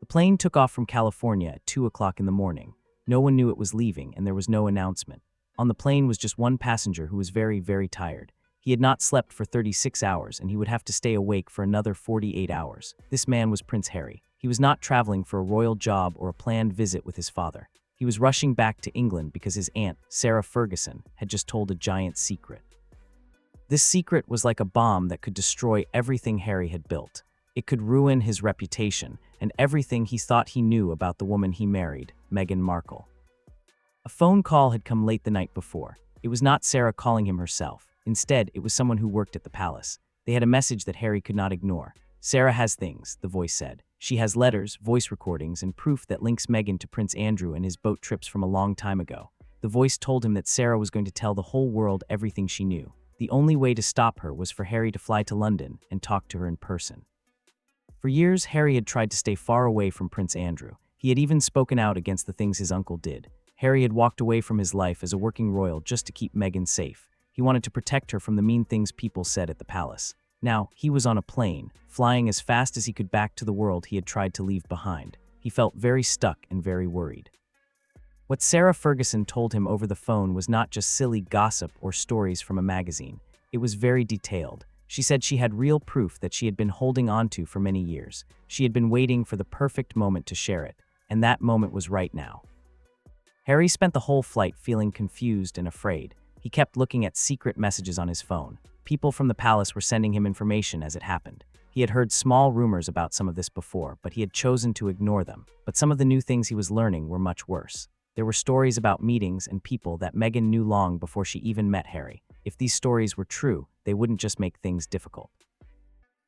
The plane took off from California at 2 o'clock in the morning. No one knew it was leaving, and there was no announcement. On the plane was just one passenger who was very, very tired. He had not slept for 36 hours, and he would have to stay awake for another 48 hours. This man was Prince Harry. He was not traveling for a royal job or a planned visit with his father. He was rushing back to England because his aunt, Sarah Ferguson, had just told a giant secret. This secret was like a bomb that could destroy everything Harry had built. It could ruin his reputation and everything he thought he knew about the woman he married, Meghan Markle. A phone call had come late the night before. It was not Sarah calling him herself. Instead, it was someone who worked at the palace. They had a message that Harry could not ignore. "Sarah has things," the voice said. "She has letters, voice recordings, and proof that links Meghan to Prince Andrew and his boat trips from a long time ago." The voice told him that Sarah was going to tell the whole world everything she knew. The only way to stop her was for Harry to fly to London and talk to her in person. For years, Harry had tried to stay far away from Prince Andrew. He had even spoken out against the things his uncle did. Harry had walked away from his life as a working royal just to keep Meghan safe. He wanted to protect her from the mean things people said at the palace. Now, he was on a plane, flying as fast as he could back to the world he had tried to leave behind. He felt very stuck and very worried. What Sarah Ferguson told him over the phone was not just silly gossip or stories from a magazine. It was very detailed. She said she had real proof that she had been holding on to for many years. She had been waiting for the perfect moment to share it, and that moment was right now. Harry spent the whole flight feeling confused and afraid. He kept looking at secret messages on his phone. People from the palace were sending him information as it happened. He had heard small rumors about some of this before, but he had chosen to ignore them. But some of the new things he was learning were much worse. There were stories about meetings and people that Meghan knew long before she even met Harry. If these stories were true, they wouldn't just make things difficult.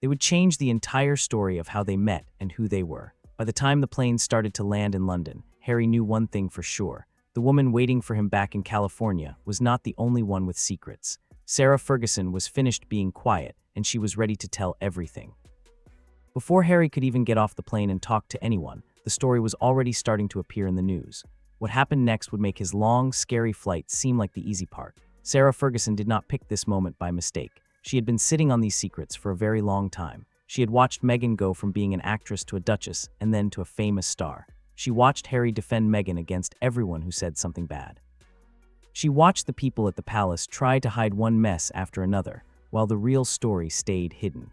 They would change the entire story of how they met and who they were. By the time the plane started to land in London, Harry knew one thing for sure. The woman waiting for him back in California was not the only one with secrets. Sarah Ferguson was finished being quiet, and she was ready to tell everything. Before Harry could even get off the plane and talk to anyone, the story was already starting to appear in the news. What happened next would make his long, scary flight seem like the easy part. Sarah Ferguson did not pick this moment by mistake. She had been sitting on these secrets for a very long time. She had watched Meghan go from being an actress to a duchess and then to a famous star. She watched Harry defend Meghan against everyone who said something bad. She watched the people at the palace try to hide one mess after another, while the real story stayed hidden.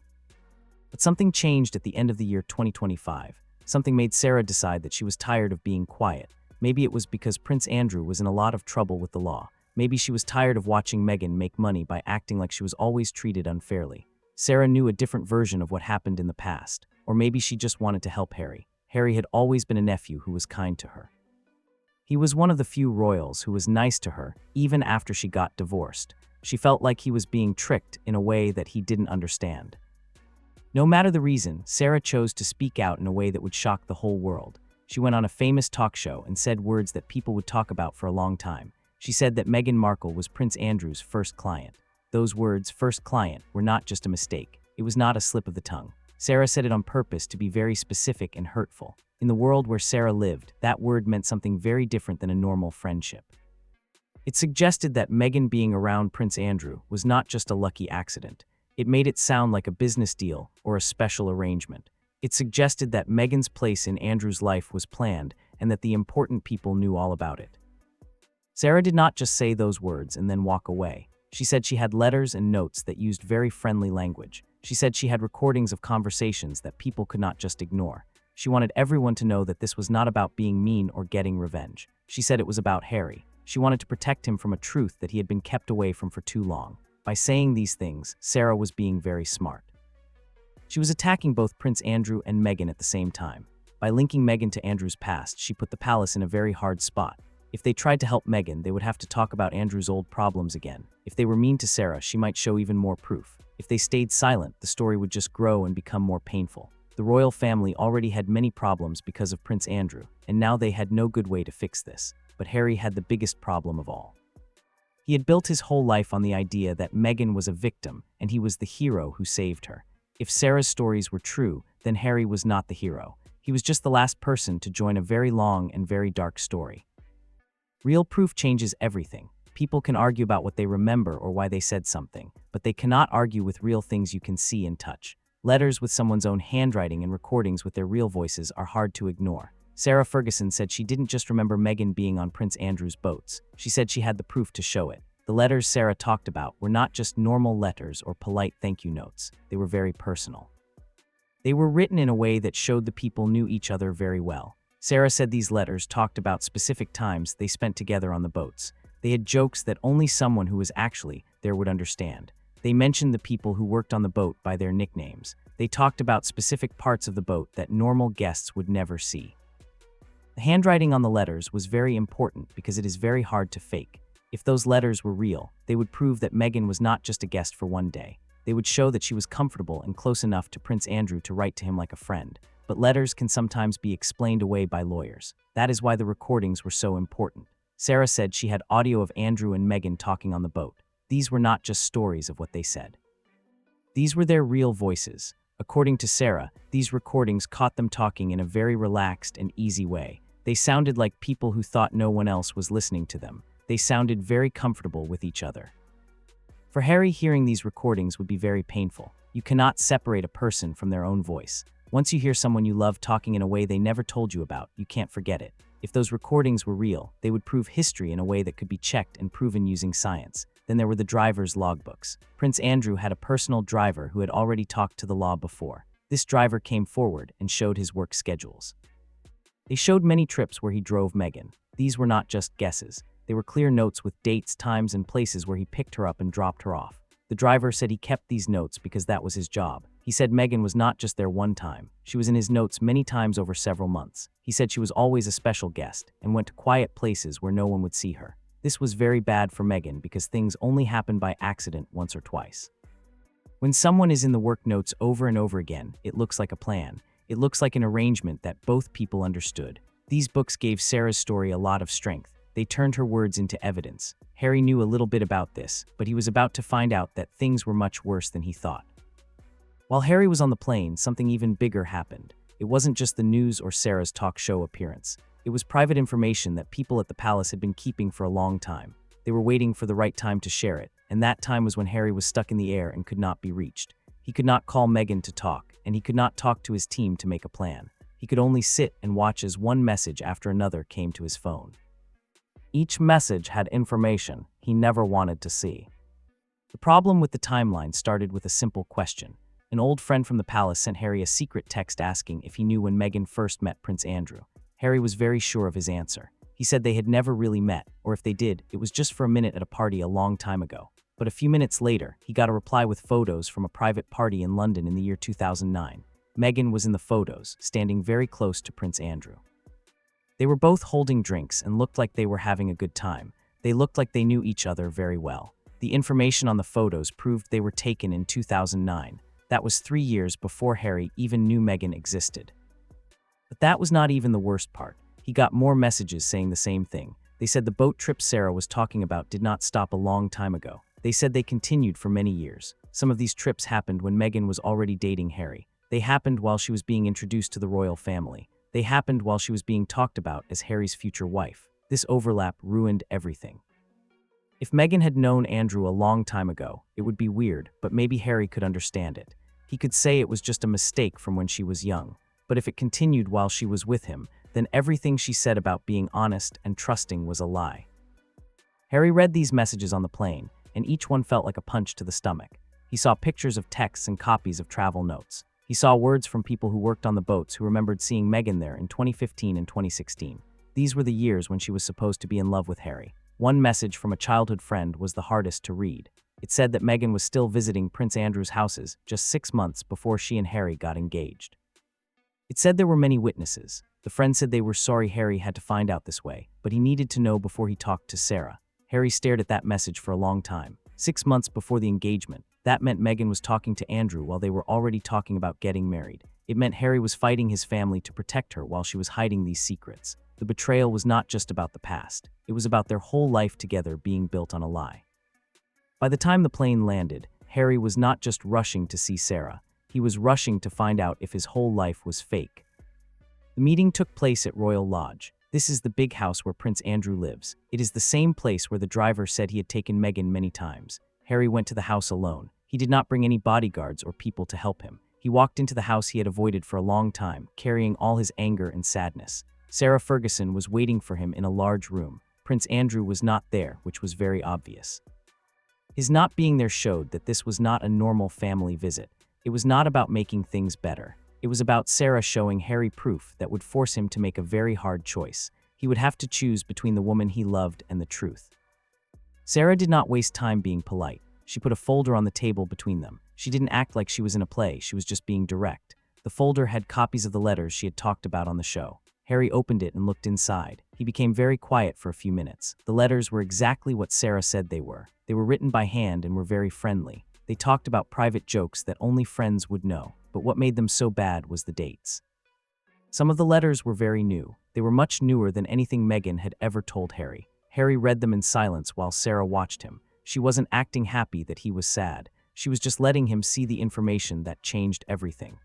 But something changed at the end of the year 2025. Something made Sarah decide that she was tired of being quiet. Maybe it was because Prince Andrew was in a lot of trouble with the law. Maybe she was tired of watching Meghan make money by acting like she was always treated unfairly. Sarah knew a different version of what happened in the past. Or maybe she just wanted to help Harry. Harry had always been a nephew who was kind to her. He was one of the few royals who was nice to her, even after she got divorced. She felt like he was being tricked in a way that he didn't understand. No matter the reason, Sarah chose to speak out in a way that would shock the whole world. She went on a famous talk show and said words that people would talk about for a long time. She said that Meghan Markle was Prince Andrew's first client. Those words, first client, were not just a mistake. It was not a slip of the tongue. Sarah said it on purpose to be very specific and hurtful. In the world where Sarah lived, that word meant something very different than a normal friendship. It suggested that Meghan being around Prince Andrew was not just a lucky accident. It made it sound like a business deal or a special arrangement. It suggested that Meghan's place in Andrew's life was planned and that the important people knew all about it. Sarah did not just say those words and then walk away. She said she had letters and notes that used very friendly language. She said she had recordings of conversations that people could not just ignore. She wanted everyone to know that this was not about being mean or getting revenge. She said it was about Harry. She wanted to protect him from a truth that he had been kept away from for too long. By saying these things, Sarah was being very smart. She was attacking both Prince Andrew and Meghan at the same time. By linking Meghan to Andrew's past, she put the palace in a very hard spot. If they tried to help Meghan, they would have to talk about Andrew's old problems again. If they were mean to Sarah, she might show even more proof. If they stayed silent, the story would just grow and become more painful. The royal family already had many problems because of Prince Andrew, and now they had no good way to fix this. But Harry had the biggest problem of all. He had built his whole life on the idea that Meghan was a victim, and he was the hero who saved her. If Sarah's stories were true, then Harry was not the hero. He was just the last person to join a very long and very dark story. Real proof changes everything. People can argue about what they remember or why they said something, but they cannot argue with real things you can see and touch. Letters with someone's own handwriting and recordings with their real voices are hard to ignore. Sarah Ferguson said she didn't just remember Meghan being on Prince Andrew's boats. She said she had the proof to show it. The letters Sarah talked about were not just normal letters or polite thank you notes. They were very personal. They were written in a way that showed the people knew each other very well. Sarah said these letters talked about specific times they spent together on the boats. They had jokes that only someone who was actually there would understand. They mentioned the people who worked on the boat by their nicknames. They talked about specific parts of the boat that normal guests would never see. The handwriting on the letters was very important because it is very hard to fake. If those letters were real, they would prove that Meghan was not just a guest for one day. They would show that she was comfortable and close enough to Prince Andrew to write to him like a friend. But letters can sometimes be explained away by lawyers. That is why the recordings were so important. Sarah said she had audio of Andrew and Meghan talking on the boat. These were not just stories of what they said. These were their real voices. According to Sarah, these recordings caught them talking in a very relaxed and easy way. They sounded like people who thought no one else was listening to them. They sounded very comfortable with each other. For Harry, hearing these recordings would be very painful. You cannot separate a person from their own voice. Once you hear someone you love talking in a way they never told you about, you can't forget it. If those recordings were real, they would prove history in a way that could be checked and proven using science. Then there were the driver's logbooks. Prince Andrew had a personal driver who had already talked to the law before. This driver came forward and showed his work schedules. They showed many trips where he drove Meghan. These were not just guesses. They were clear notes with dates, times, and places where he picked her up and dropped her off. The driver said he kept these notes because that was his job. He said Meghan was not just there one time. She was in his notes many times over several months. He said she was always a special guest and went to quiet places where no one would see her. This was very bad for Meghan because things only happen by accident once or twice. When someone is in the work notes over and over again, it looks like a plan. It looks like an arrangement that both people understood. These books gave Sarah's story a lot of strength. They turned her words into evidence. Harry knew a little bit about this, but he was about to find out that things were much worse than he thought. While Harry was on the plane, something even bigger happened. It wasn't just the news or Sarah's talk show appearance. It was private information that people at the palace had been keeping for a long time. They were waiting for the right time to share it, and that time was when Harry was stuck in the air and could not be reached. He could not call Meghan to talk, and he could not talk to his team to make a plan. He could only sit and watch as one message after another came to his phone. Each message had information he never wanted to see. The problem with the timeline started with a simple question. An old friend from the palace sent Harry a secret text asking if he knew when Meghan first met Prince Andrew. Harry was very sure of his answer. He said they had never really met, or if they did, it was just for a minute at a party a long time ago. But a few minutes later, he got a reply with photos from a private party in London in the year 2009. Meghan was in the photos, standing very close to Prince Andrew. They were both holding drinks and looked like they were having a good time. They looked like they knew each other very well. The information on the photos proved they were taken in 2009. That was 3 years before Harry even knew Meghan existed. But that was not even the worst part. He got more messages saying the same thing. They said the boat trip Sarah was talking about did not stop a long time ago. They said they continued for many years. Some of these trips happened when Meghan was already dating Harry. They happened while she was being introduced to the royal family. They happened while she was being talked about as Harry's future wife. This overlap ruined everything. If Meghan had known Andrew a long time ago, it would be weird, but maybe Harry could understand it. He could say it was just a mistake from when she was young. But if it continued while she was with him, then everything she said about being honest and trusting was a lie. Harry read these messages on the plane, and each one felt like a punch to the stomach. He saw pictures of texts and copies of travel notes. He saw words from people who worked on the boats who remembered seeing Meghan there in 2015 and 2016. These were the years when she was supposed to be in love with Harry. One message from a childhood friend was the hardest to read. It said that Meghan was still visiting Prince Andrew's houses just 6 months before she and Harry got engaged. It said there were many witnesses. The friend said they were sorry Harry had to find out this way, but he needed to know before he talked to Sarah. Harry stared at that message for a long time. 6 months before the engagement. That meant Meghan was talking to Andrew while they were already talking about getting married. It meant Harry was fighting his family to protect her while she was hiding these secrets. The betrayal was not just about the past. It was about their whole life together being built on a lie. By the time the plane landed, Harry was not just rushing to see Sarah. He was rushing to find out if his whole life was fake. The meeting took place at Royal Lodge. This is the big house where Prince Andrew lives. It is the same place where the driver said he had taken Meghan many times. Harry went to the house alone. He did not bring any bodyguards or people to help him. He walked into the house he had avoided for a long time, carrying all his anger and sadness. Sarah Ferguson was waiting for him in a large room. Prince Andrew was not there, which was very obvious. His not being there showed that this was not a normal family visit. It was not about making things better. It was about Sarah showing Harry proof that would force him to make a very hard choice. He would have to choose between the woman he loved and the truth. Sarah did not waste time being polite. She put a folder on the table between them. She didn't act like she was in a play, she was just being direct. The folder had copies of the letters she had talked about on the show. Harry opened it and looked inside. He became very quiet for a few minutes. The letters were exactly what Sarah said they were. They were written by hand and were very friendly. They talked about private jokes that only friends would know, but what made them so bad was the dates. Some of the letters were very new. They were much newer than anything Meghan had ever told Harry. Harry read them in silence while Sarah watched him. She wasn't acting happy that he was sad. She was just letting him see the information that changed everything.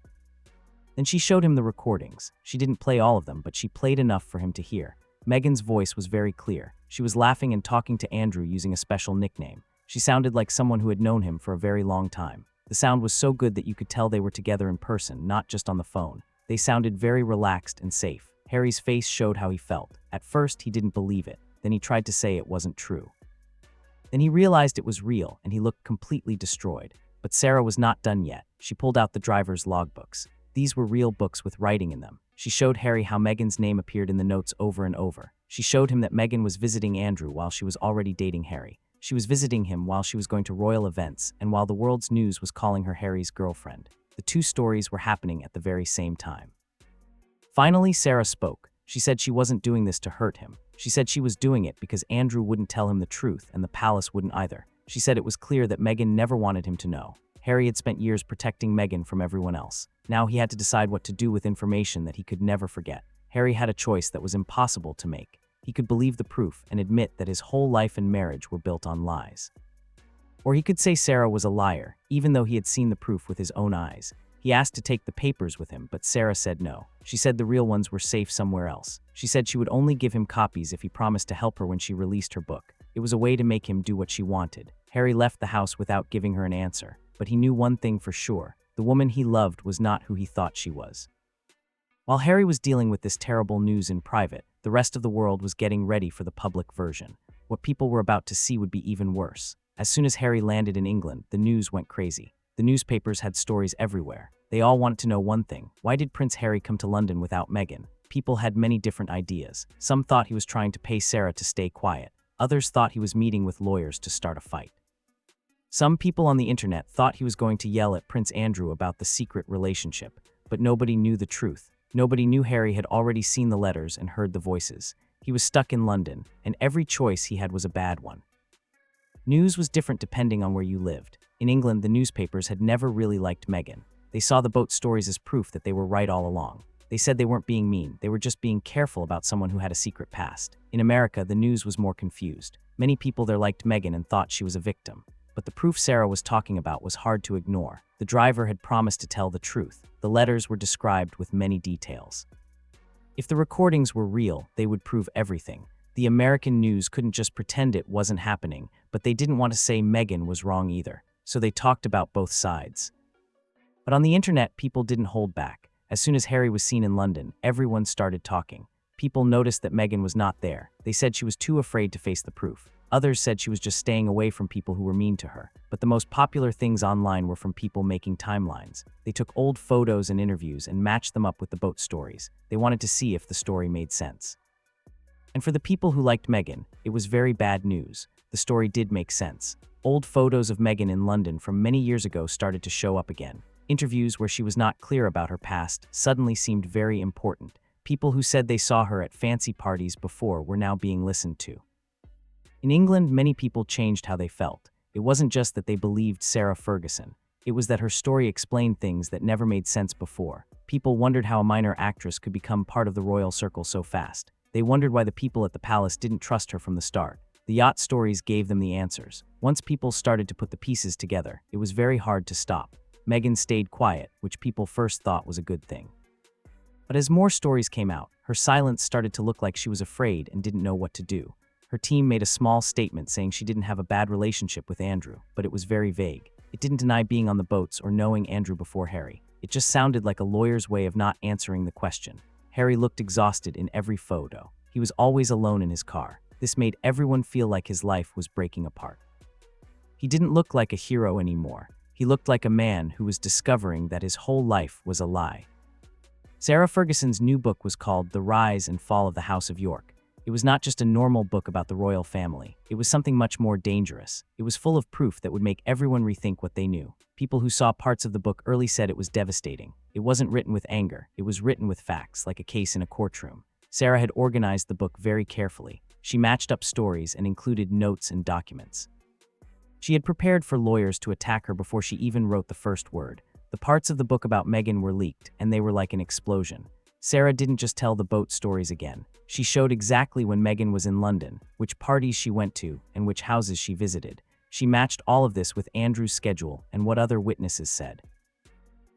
Then she showed him the recordings. She didn't play all of them, but she played enough for him to hear. Meghan's voice was very clear. She was laughing and talking to Andrew using a special nickname. She sounded like someone who had known him for a very long time. The sound was so good that you could tell they were together in person, not just on the phone. They sounded very relaxed and safe. Harry's face showed how he felt. At first, he didn't believe it. Then he tried to say it wasn't true. Then he realized it was real, and he looked completely destroyed. But Sarah was not done yet. She pulled out the driver's logbooks. These were real books with writing in them. She showed Harry how Meghan's name appeared in the notes over and over. She showed him that Meghan was visiting Andrew while she was already dating Harry. She was visiting him while she was going to royal events and while the world's news was calling her Harry's girlfriend. The two stories were happening at the very same time. Finally, Sarah spoke. She said she wasn't doing this to hurt him. She said she was doing it because Andrew wouldn't tell him the truth and the palace wouldn't either. She said it was clear that Meghan never wanted him to know. Harry had spent years protecting Meghan from everyone else. Now he had to decide what to do with information that he could never forget. Harry had a choice that was impossible to make. He could believe the proof and admit that his whole life and marriage were built on lies. Or he could say Sarah was a liar, even though he had seen the proof with his own eyes. He asked to take the papers with him, but Sarah said no. She said the real ones were safe somewhere else. She said she would only give him copies if he promised to help her when she released her book. It was a way to make him do what she wanted. Harry left the house without giving her an answer, but he knew one thing for sure. The woman he loved was not who he thought she was. While Harry was dealing with this terrible news in private, the rest of the world was getting ready for the public version. What people were about to see would be even worse. As soon as Harry landed in England, the news went crazy. The newspapers had stories everywhere. They all wanted to know one thing: why did Prince Harry come to London without Meghan? People had many different ideas. Some thought he was trying to pay Sarah to stay quiet. Others thought he was meeting with lawyers to start a fight. Some people on the internet thought he was going to yell at Prince Andrew about the secret relationship, but nobody knew the truth. Nobody knew Harry had already seen the letters and heard the voices. He was stuck in London, and every choice he had was a bad one. News was different depending on where you lived. In England, the newspapers had never really liked Meghan. They saw the boat stories as proof that they were right all along. They said they weren't being mean, they were just being careful about someone who had a secret past. In America, the news was more confused. Many people there liked Meghan and thought she was a victim. But the proof Sarah was talking about was hard to ignore. The driver had promised to tell the truth. The letters were described with many details. If the recordings were real, they would prove everything. The American news couldn't just pretend it wasn't happening, but they didn't want to say Meghan was wrong either. So they talked about both sides. But on the internet, people didn't hold back. As soon as Harry was seen in London, everyone started talking. People noticed that Meghan was not there. They said she was too afraid to face the proof. Others said she was just staying away from people who were mean to her. But the most popular things online were from people making timelines. They took old photos and interviews and matched them up with the boat stories. They wanted to see if the story made sense. And for the people who liked Meghan, it was very bad news. The story did make sense. Old photos of Meghan in London from many years ago started to show up again. Interviews where she was not clear about her past suddenly seemed very important. People who said they saw her at fancy parties before were now being listened to. In England, many people changed how they felt. It wasn't just that they believed Sarah Ferguson. It was that her story explained things that never made sense before. People wondered how a minor actress could become part of the royal circle so fast. They wondered why the people at the palace didn't trust her from the start. The yacht stories gave them the answers. Once people started to put the pieces together, it was very hard to stop. Meghan stayed quiet, which people first thought was a good thing. But as more stories came out, her silence started to look like she was afraid and didn't know what to do. Her team made a small statement saying she didn't have a bad relationship with Andrew, but it was very vague. It didn't deny being on the boats or knowing Andrew before Harry. It just sounded like a lawyer's way of not answering the question. Harry looked exhausted in every photo. He was always alone in his car. This made everyone feel like his life was breaking apart. He didn't look like a hero anymore. He looked like a man who was discovering that his whole life was a lie. Sarah Ferguson's new book was called The Rise and Fall of the House of York. It was not just a normal book about the royal family. It was something much more dangerous. It was full of proof that would make everyone rethink what they knew. People who saw parts of the book early said it was devastating. It wasn't written with anger. It was written with facts, like a case in a courtroom. Sarah had organized the book very carefully. She matched up stories and included notes and documents. She had prepared for lawyers to attack her before she even wrote the first word. The parts of the book about Meghan were leaked, and they were like an explosion. Sarah didn't just tell the boat stories again. She showed exactly when Meghan was in London, which parties she went to, and which houses she visited. She matched all of this with Andrew's schedule and what other witnesses said.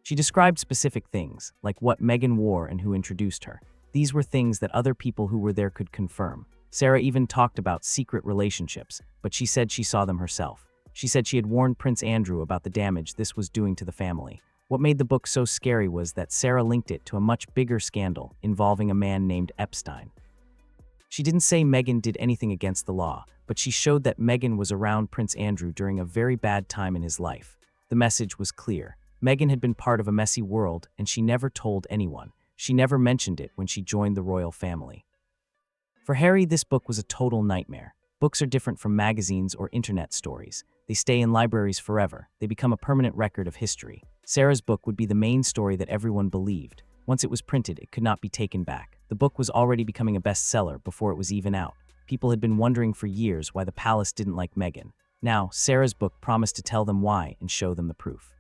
She described specific things, like what Meghan wore and who introduced her. These were things that other people who were there could confirm. Sarah even talked about secret relationships, but she said she saw them herself. She said she had warned Prince Andrew about the damage this was doing to the family. What made the book so scary was that Sarah linked it to a much bigger scandal involving a man named Epstein. She didn't say Meghan did anything against the law, but she showed that Meghan was around Prince Andrew during a very bad time in his life. The message was clear. Meghan had been part of a messy world, and she never told anyone. She never mentioned it when she joined the royal family. For Harry, this book was a total nightmare. Books are different from magazines or internet stories. They stay in libraries forever. They become a permanent record of history. Sarah's book would be the main story that everyone believed. Once it was printed, it could not be taken back. The book was already becoming a bestseller before it was even out. People had been wondering for years why the palace didn't like Meghan. Now, Sarah's book promised to tell them why and show them the proof.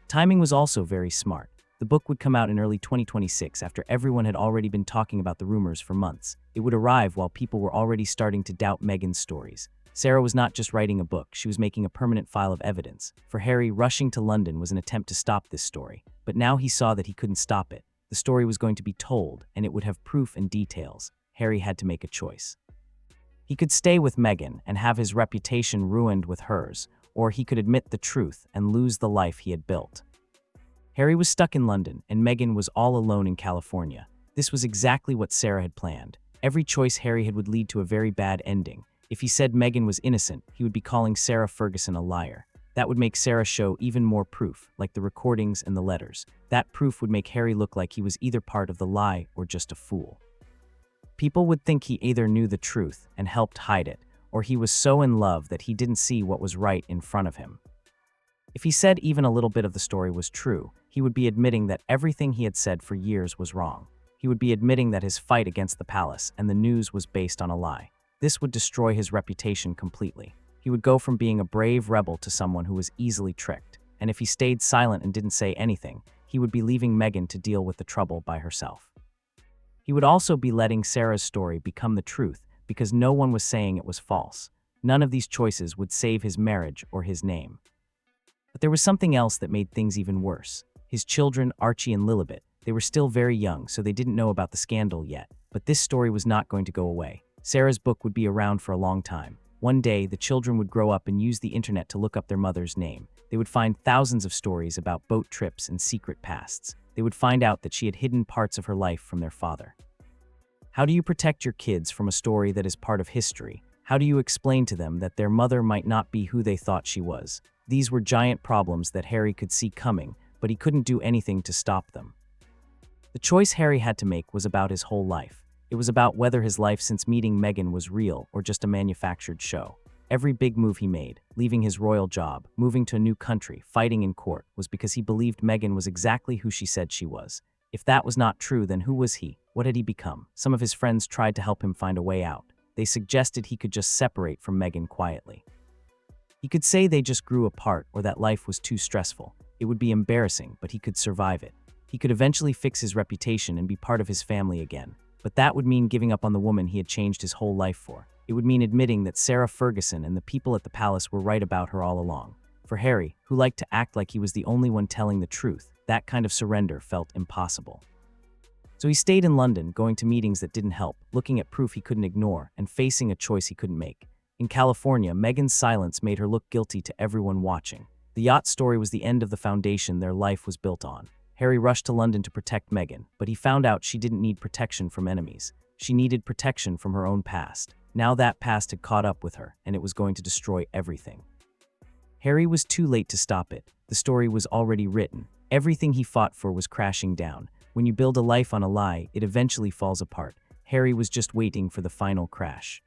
Timing was also very smart. The book would come out in early 2026 after everyone had already been talking about the rumors for months. It would arrive while people were already starting to doubt Meghan's stories. Sarah was not just writing a book, she was making a permanent file of evidence. For Harry, rushing to London was an attempt to stop this story. But now he saw that he couldn't stop it. The story was going to be told, and it would have proof and details. Harry had to make a choice. He could stay with Meghan and have his reputation ruined with hers, or he could admit the truth and lose the life he had built. Harry was stuck in London, and Meghan was all alone in California. This was exactly what Sarah had planned. Every choice Harry had would lead to a very bad ending. If he said Meghan was innocent, he would be calling Sarah Ferguson a liar. That would make Sarah show even more proof, like the recordings and the letters. That proof would make Harry look like he was either part of the lie or just a fool. People would think he either knew the truth and helped hide it, or he was so in love that he didn't see what was right in front of him. If he said even a little bit of the story was true, he would be admitting that everything he had said for years was wrong. He would be admitting that his fight against the palace and the news was based on a lie. This would destroy his reputation completely. He would go from being a brave rebel to someone who was easily tricked. And if he stayed silent and didn't say anything, he would be leaving Meghan to deal with the trouble by herself. He would also be letting Sarah's story become the truth because no one was saying it was false. None of these choices would save his marriage or his name. But there was something else that made things even worse. His children, Archie and Lilibet, they were still very young, so they didn't know about the scandal yet. But this story was not going to go away. Sarah's book would be around for a long time. One day, the children would grow up and use the internet to look up their mother's name. They would find thousands of stories about boat trips and secret pasts. They would find out that she had hidden parts of her life from their father. How do you protect your kids from a story that is part of history? How do you explain to them that their mother might not be who they thought she was? These were giant problems that Harry could see coming, but he couldn't do anything to stop them. The choice Harry had to make was about his whole life. It was about whether his life since meeting Meghan was real or just a manufactured show. Every big move he made, leaving his royal job, moving to a new country, fighting in court, was because he believed Meghan was exactly who she said she was. If that was not true, then who was he? What had he become? Some of his friends tried to help him find a way out. They suggested he could just separate from Meghan quietly. He could say they just grew apart or that life was too stressful. It would be embarrassing, but he could survive it. He could eventually fix his reputation and be part of his family again. But that would mean giving up on the woman he had changed his whole life for. It would mean admitting that Sarah Ferguson and the people at the palace were right about her all along. For Harry, who liked to act like he was the only one telling the truth, that kind of surrender felt impossible. So he stayed in London, going to meetings that didn't help, looking at proof he couldn't ignore, and facing a choice he couldn't make. In California, Meghan's silence made her look guilty to everyone watching. The yacht story was the end of the foundation their life was built on. Harry rushed to London to protect Meghan, but he found out she didn't need protection from enemies. She needed protection from her own past. Now that past had caught up with her, and it was going to destroy everything. Harry was too late to stop it. The story was already written. Everything he fought for was crashing down. When you build a life on a lie, it eventually falls apart. Harry was just waiting for the final crash.